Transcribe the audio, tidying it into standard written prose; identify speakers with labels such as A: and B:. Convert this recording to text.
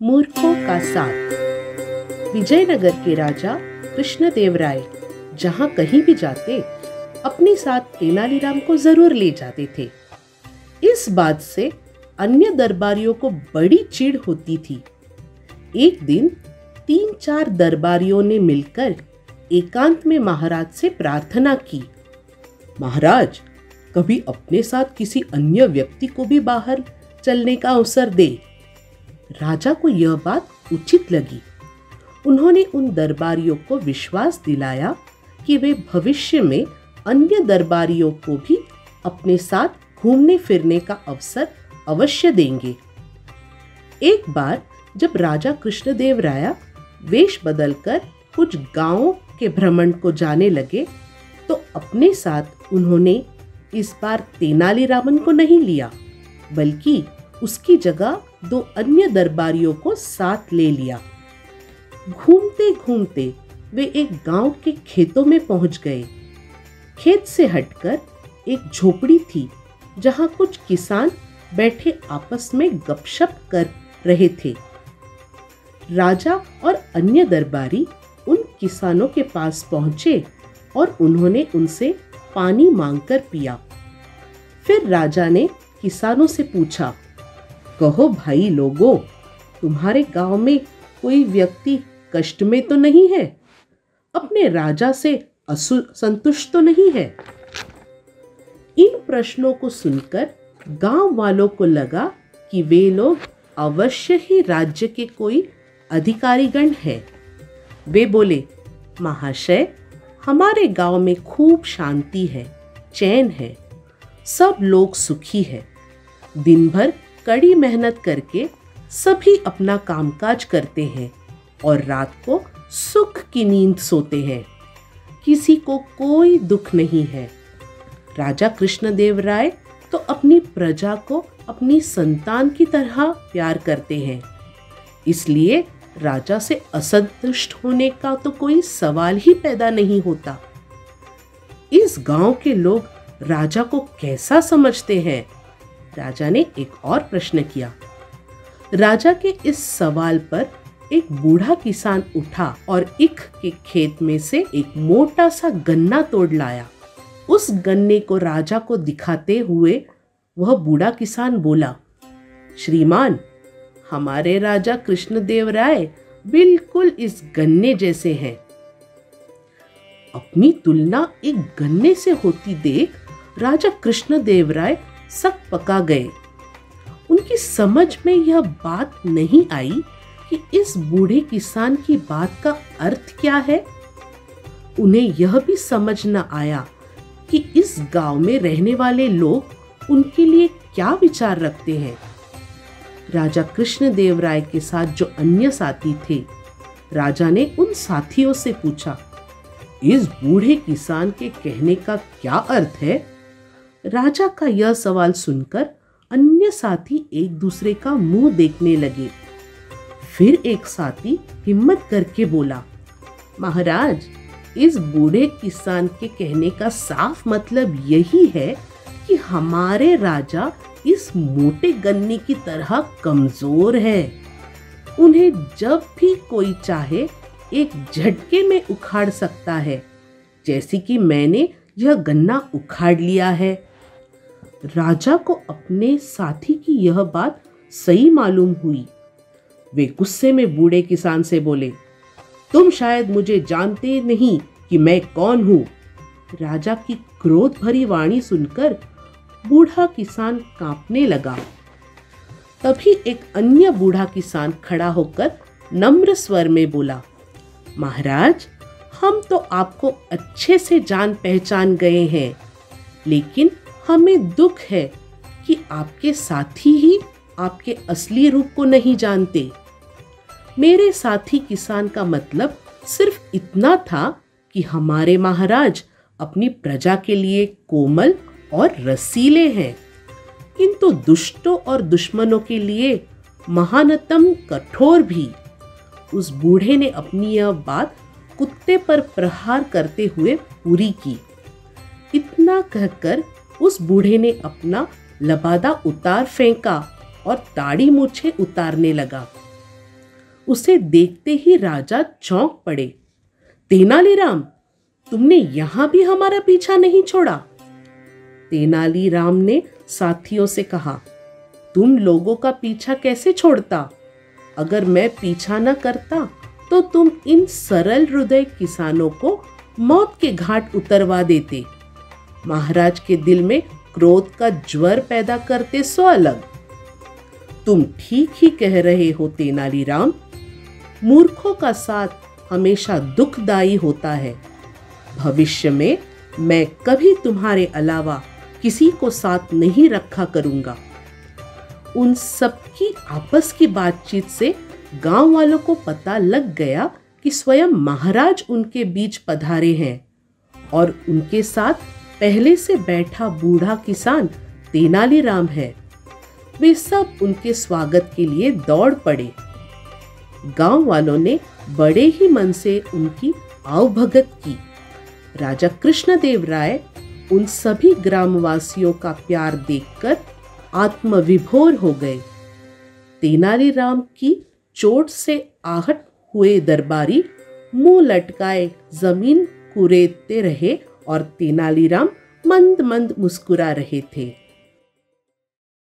A: मूर्खों का साथ। विजयनगर के राजा कृष्णदेवराय जहां कहीं भी जाते अपने साथ तेनालीराम को जरूर ले जाते थे। इस बात से अन्य दरबारियों को बड़ी चिढ़ होती थी। एक दिन 3-4 दरबारियों ने मिलकर एकांत में महाराज से प्रार्थना की, महाराज, कभी अपने साथ किसी अन्य व्यक्ति को भी बाहर चलने का अवसर दे। राजा को यह बात उचित लगी। उन्होंने उन दरबारियों को विश्वास दिलाया कि वे भविष्य में अन्य दरबारियों को भी अपने साथ घूमने फिरने का अवसर अवश्य देंगे। एक बार जब राजा कृष्णदेवराय वेश बदलकर कुछ गांवों के भ्रमण को जाने लगे तो अपने साथ उन्होंने इस बार तेनालीरामन को नहीं लिया, बल्कि उसकी जगह 2 अन्य दरबारियों को साथ ले लिया। घूमते घूमते वे एक गांव के खेतों में पहुंच गए। खेत से हटकर एक झोपड़ी थी जहां कुछ किसान बैठे आपस में गपशप कर रहे थे। राजा और अन्य दरबारी उन किसानों के पास पहुंचे और उन्होंने उनसे पानी मांगकर पिया। फिर राजा ने किसानों से पूछा, कहो भाई लोगों, तुम्हारे गांव में कोई व्यक्ति कष्ट में तो नहीं है? अपने राजा से असंतुष्ट तो नहीं है? इन प्रश्नों को सुनकर गांव वालों को लगा कि वे लोग अवश्य ही राज्य के कोई अधिकारीगण हैं। वे बोले, महाशय, हमारे गांव में खूब शांति है, चैन है, सब लोग सुखी है। दिन भर कड़ी मेहनत करके सभी अपना कामकाज करते हैं और रात को सुख की नींद सोते हैं। किसी को कोई दुख नहीं है। राजा कृष्णदेवराय तो अपनी प्रजा को अपनी संतान की तरह प्यार करते हैं, इसलिए राजा से असंतुष्ट होने का तो कोई सवाल ही पैदा नहीं होता। इस गांव के लोग राजा को कैसा समझते हैं? राजा ने एक और प्रश्न किया। राजा के इस सवाल पर एक बूढ़ा किसान उठा और ईख के खेत में से एक मोटा सा गन्ना तोड़ लाया। उस गन्ने को राजा को दिखाते हुए वह बूढ़ा किसान बोला, श्रीमान, हमारे राजा कृष्णदेवराय बिल्कुल इस गन्ने जैसे हैं। अपनी तुलना एक गन्ने से होती देख राजा कृष्णदेवराय सक पका गए। उनकी समझ में यह बात नहीं आई कि इस बूढ़े किसान की बात का अर्थ क्या है। उन्हें यह भी समझ न आया कि इस गांव में रहने वाले लोग उनके लिए क्या विचार रखते हैं। राजा कृष्णदेवराय के साथ जो अन्य साथी थे, राजा ने उन साथियों से पूछा, इस बूढ़े किसान के कहने का क्या अर्थ है? राजा का यह सवाल सुनकर अन्य साथी एक दूसरे का मुंह देखने लगे। फिर एक साथी हिम्मत करके बोला, महाराज, इस बूढ़े किसान के कहने का साफ मतलब यही है कि हमारे राजा इस मोटे गन्ने की तरह कमजोर है। उन्हें जब भी कोई चाहे एक झटके में उखाड़ सकता है, जैसे कि मैंने यह गन्ना उखाड़ लिया है। राजा को अपने साथी की यह बात सही मालूम हुई। वे गुस्से में बूढ़े किसान से बोले, तुम शायद मुझे जानते नहीं कि मैं कौन हूं। राजा की क्रोध भरी वाणी सुनकर बूढ़ा किसान कांपने लगा। तभी एक अन्य बूढ़ा किसान खड़ा होकर नम्र स्वर में बोला, महाराज, हम तो आपको अच्छे से जान पहचान गए हैं, लेकिन हमें दुख है कि आपके साथी ही आपके असली रूप को नहीं जानते। मेरे साथी किसान का मतलब सिर्फ इतना था कि हमारे महाराज अपनी प्रजा के लिए कोमल और रसीले हैं, किंतु दुष्टों और दुश्मनों के लिए महानतम कठोर भी। उस बूढ़े ने अपनी यह बात कुत्ते पर प्रहार करते हुए पूरी की। इतना कहकर उस बूढ़े ने अपना लबादा उतार फेंका और दाढ़ी मूछें उतारने लगा। उसे देखते ही राजा चौंक पड़े। तेनालीराम, तुमने यहां भी हमारा पीछा नहीं छोड़ा। तेनालीराम ने साथियों से कहा, तुम लोगों का पीछा कैसे छोड़ता? अगर मैं पीछा न करता तो तुम इन सरल हृदय किसानों को मौत के घाट उतरवा देते। महाराज के दिल में क्रोध का ज्वर पैदा करते सो अलग। तुम ठीक ही कह रहे हो तेनालीराम। मूर्खों का साथ हमेशा दुखदायी होता है। भविष्य में मैं कभी तुम्हारे अलावा किसी को साथ नहीं रखा करूंगा। उन सबकी आपस की बातचीत से गांव वालों को पता लग गया कि स्वयं महाराज उनके बीच पधारे हैं और उनके साथ पहले से बैठा बूढ़ा किसान तेनालीराम है। वे सब उनके स्वागत के लिए दौड़ पड़े। गांव वालों ने बड़े ही मन से उनकी आवभगत की। राजा कृष्णदेव राय उन सभी ग्रामवासियों का प्यार देखकर आत्मविभोर हो गए। तेनालीराम की चोट से आहत हुए दरबारी मुंह लटकाए जमीन कुरेदते रहे और तेनालीराम मंद मंद मुस्कुरा रहे थे।